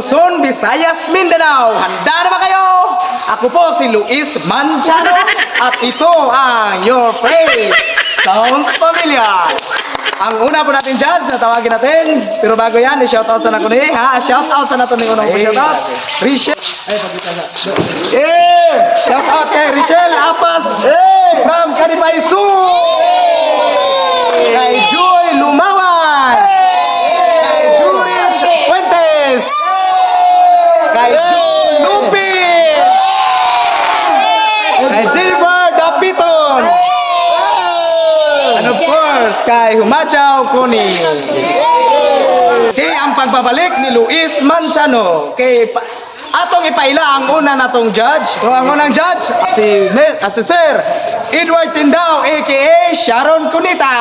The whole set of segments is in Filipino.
Luzon, Visayas, Mindanao. Handa na ba kayo? Ako po si Luis Manchano at ito ang Your Face Sounds Familiar. Ang una po natin dyan, tawagin natin. Pero bago yan, i-shoutout sa nakuni. Ha? Shoutout sa natin yung unang shoutout. Richelle. Shoutout kay Richelle Apas. From Canibay Sur. Kay Joy Lumawan. Kay Julius Fuentes. Kay Joy Lupis. Kay Jennifer Dapiton. And of course, kay Humachaw Kuni. Kay ang pagbabalik ni Luis Manchano. Kay atong ipaila ang una natong judge. So ang unang judge, si Sir Edward Tindao, aka Sharon Cunita.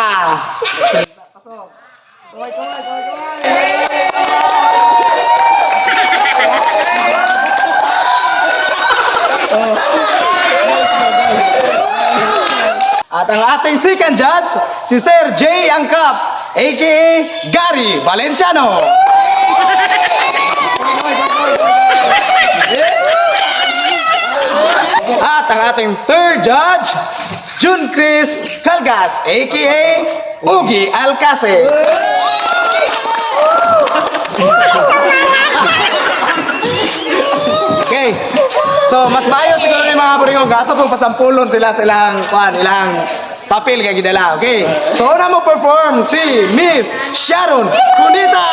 At ang ating second judge, si Sir J. Angkap, aka Gary Valenciano. At ang ating third judge, Jun Chris Calgas, aka Ugi Alcase. Okay. So, mas maayos siguro ni mga buringog. Ato pong pasampulon sila sa ilang papel kay gidala. Okay. So, una mo perform si Miss Sharon Cunita.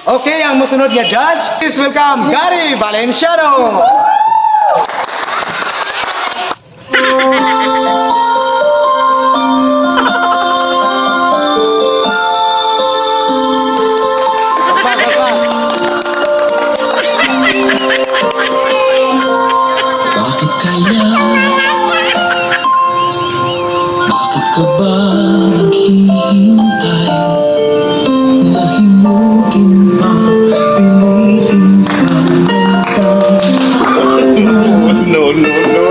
Okay, ang musunod nga judge, please welcome Gary Valenciano. Bakit kaya? Bakit ka ba naghihintay? Nahimugin pa, piliin ka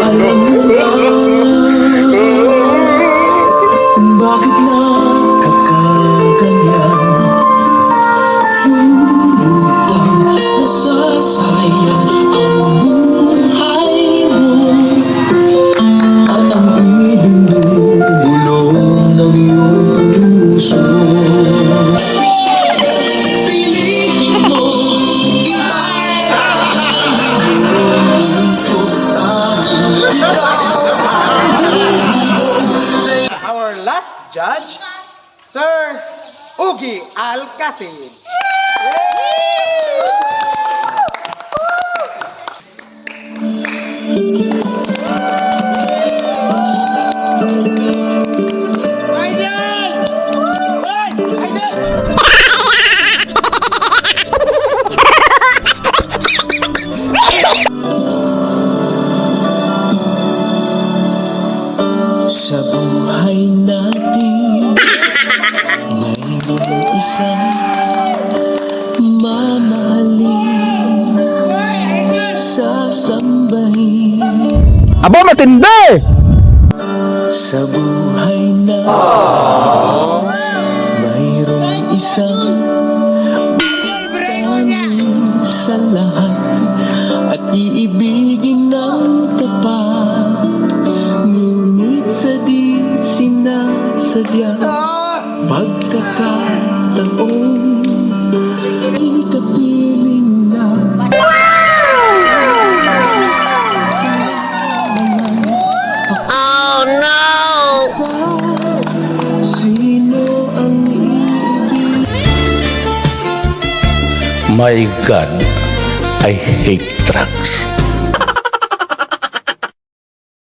Alam mo ba kung bakit nagkakaganyan? Lumulutang, nasasayang ang buhay mo. At ang ibinubulong ng iyong puso. Piliin mo, Our last judge, Sir Ugi Alcacid. Sa buhay natin, mayroong isang mamahalin. Aba, matindi! Sa buhay na mayroong isang bigyan sa lahat at iibigin ng tapat, ngunit sa di sinasadya pagkakataon ikapiling na sino ang My God, I hate drugs.